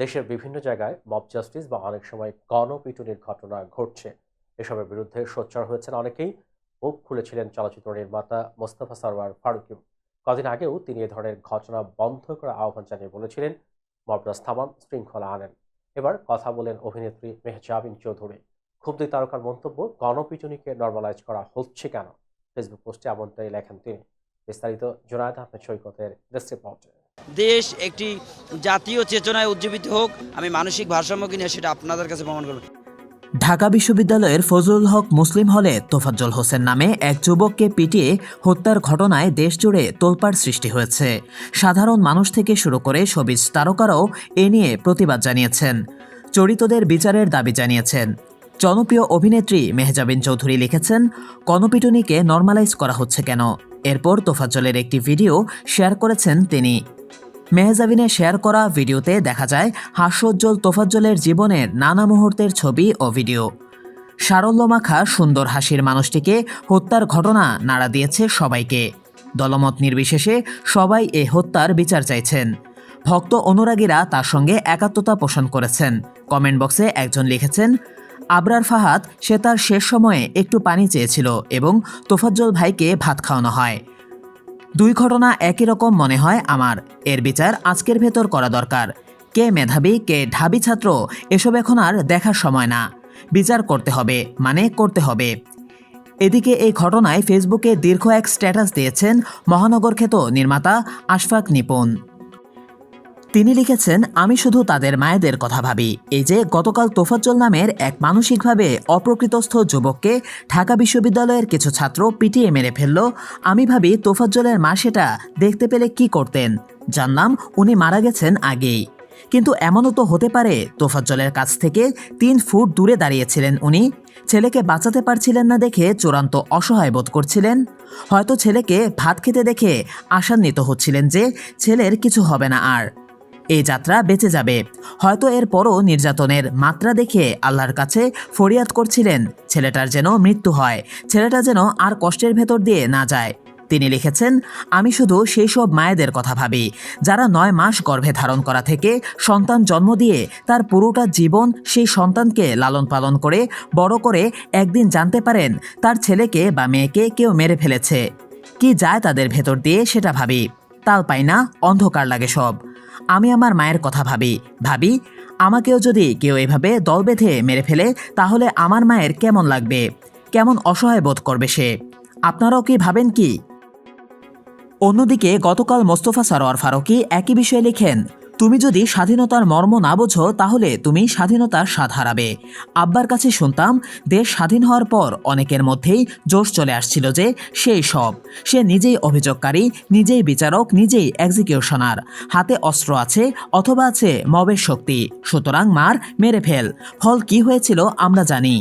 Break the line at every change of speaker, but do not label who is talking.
দেশের বিভিন্ন জায়গায় মব জাস্টিস বা অনেক সময় গণপিটুনির ঘটনা ঘটছে। এসবের বিরুদ্ধে সোচ্চার হয়েছেন অনেকেই। মুখ খুলেছিলেন চলচ্চিত্র নির্মাতা মোস্তফা সরওয়ার ফারুকী। কদিন আগেও তিনি এ ধরনের ঘটনা বন্ধ করার আহ্বান জানিয়ে বলেছিলেন, মবরাজ থামান, শৃঙ্খলা আনেন। এবার কথা বলেন অভিনেত্রী মেহজাবিন চৌধুরী। ক্ষুব্ধ তারকার মন্তব্য, গণপিটুনিকে নর্মালাইজ করা হচ্ছে কেন? ফেসবুক পোস্টে এমনটাই লেখেন তিনি। বিস্তারিত জুনায়েদ আহমেদ সৈকতের ডেস্ক রিপোর্টে।
দেশ একটি জাতীয় চেতনায় উজ্জীবিত হোক। আমি মানসিক ভারসাম্য কিনা সেটা আপনাদের কাছে প্রমাণ করব।
ঢাকা বিশ্ববিদ্যালয়ের ফজলুল হক মুসলিম হলে তোফাজ্জল হোসেন নামে এক যুবককে পিটিয়ে হত্যার ঘটনায় দেশজুড়ে তোলপাড় সৃষ্টি হয়েছে। সাধারণ মানুষ থেকে শুরু করে শোবিজ তারকারাও এ নিয়ে প্রতিবাদ জানিয়েছেন, জড়িতদের বিচারের দাবি জানিয়েছেন। জনপ্রিয় অভিনেত্রী মেহজাবিন চৌধুরী লিখেছেন, গণপিটুনিকে নর্মালাইজ করা হচ্ছে কেন? এরপর তোফাজ্জলের একটি ভিডিও শেয়ার করেছেন তিনি। মেহজাবিনের শেয়ার করা ভিডিওতে দেখা যায় হাস্যোজ্জ্বল তোফাজ্জলের জীবনের নানা মুহূর্তের ছবি ও ভিডিও। সারল্যমাখা সুন্দর হাসির মানুষটিকে হত্যার ঘটনা নাড়া দিয়েছে সবাইকে। দলমত নির্বিশেষে সবাই এ হত্যার বিচার চাইছেন। ভক্ত অনুরাগীরা তার সঙ্গে একাত্মতা পোষণ করেছেন। কমেন্ট বক্সে একজন লিখেছেন, আবরার ফাহাদ, সে তার শেষ সময়ে একটু পানি চেয়েছিল এবং তোফাজ্জল ভাইকে ভাত খাওয়ানো হয়। দুই ঘটনা একই রকম মনে হয় আমার। এর বিচার আজকের ভেতর করা দরকার। কে মেধাবী, কে ঢাবি ছাত্র, এসব এখন আর দেখার সময় না। বিচার করতে হবে, মানে করতে হবে। এদিকে এই ঘটনায় ফেসবুকে দীর্ঘ এক স্ট্যাটাস দিয়েছেন মহানগর খ্যাত নির্মাতা আশফাক নিপুণ। তিনি লিখেছেন, আমি শুধু তাদের মায়েদের কথা ভাবি। এই যে গতকাল তোফাজ্জল নামের এক মানসিকভাবে অপ্রকৃতস্থ যুবককে ঢাকা বিশ্ববিদ্যালয়ের কিছু ছাত্র পিটিয়ে মেরে ফেলল, আমি ভাবি তোফাজ্জলের মা সেটা দেখতে পেলে কি করতেন। জানলাম উনি মারা গেছেন আগেই। কিন্তু এমনও তো হতে পারে তোফাজ্জলের কাছ থেকে 3 ফুট দূরে দাঁড়িয়েছিলেন উনি। ছেলেকে বাঁচাতে পারছিলেন না দেখে চূড়ান্ত অসহায় বোধ করছিলেন। হয়তো ছেলেকে ভাত খেতে দেখে আশান্বিত হচ্ছিলেন যে ছেলের কিছু হবে না আর, এই যাত্রা বেঁচে যাবে। হয়তো এরপরও নির্যাতনের মাত্রা দেখে আল্লাহর কাছে ফরিয়াদ করছিলেন ছেলেটার যেন মৃত্যু হয়, ছেলেটা যেন আর কষ্টের ভেতর দিয়ে না যায়। তিনি লিখেছেন, আমি শুধু সেই সব মায়েদের কথা ভাবি যারা 9 মাস গর্ভে ধারণ করা থেকে সন্তান জন্ম দিয়ে তার পুরোটা জীবন সেই সন্তানকে লালন পালন করে বড় করে একদিন জানতে পারেন তার ছেলেকে বা মেয়েকে কেউ মেরে ফেলেছে। কি যায় তাদের ভেতর দিয়ে সেটা ভাবি। তাল পাই না, অন্ধকার লাগে সব। আমি আমার মায়ের কথা ভাবি আমাকেও যদি কেউ এভাবে দল বেঁধে মেরে ফেলে তাহলে আমার মায়ের কেমন লাগবে, কেমন অসহায় বোধ করবে সে। আপনারাও কি ভাবেন কি? অন্যদিকে গতকাল মোস্তফা সরওয়ার ফারুকী একই বিষয়ে লিখেন, তুমি যদি স্বাধীনতার মর্ম না বোঝো তাহলে তুমি স্বাধীনতার স্বাদ হারাবে। আব্বার কাছে শুনতাম দেশ স্বাধীন হওয়ার পর অনেকের মধ্যেই জোশ চলে আসছিল যে সে নিজেই অভিযোগকারী, নিজেই বিচারক, নিজেই এক্সিকিউশনার। হাতে অস্ত্র আছে অথবা আছে মবের শক্তি, সুতরাং মার, মেরে ফেল। ফল কি হয়েছিল আমরা জানি।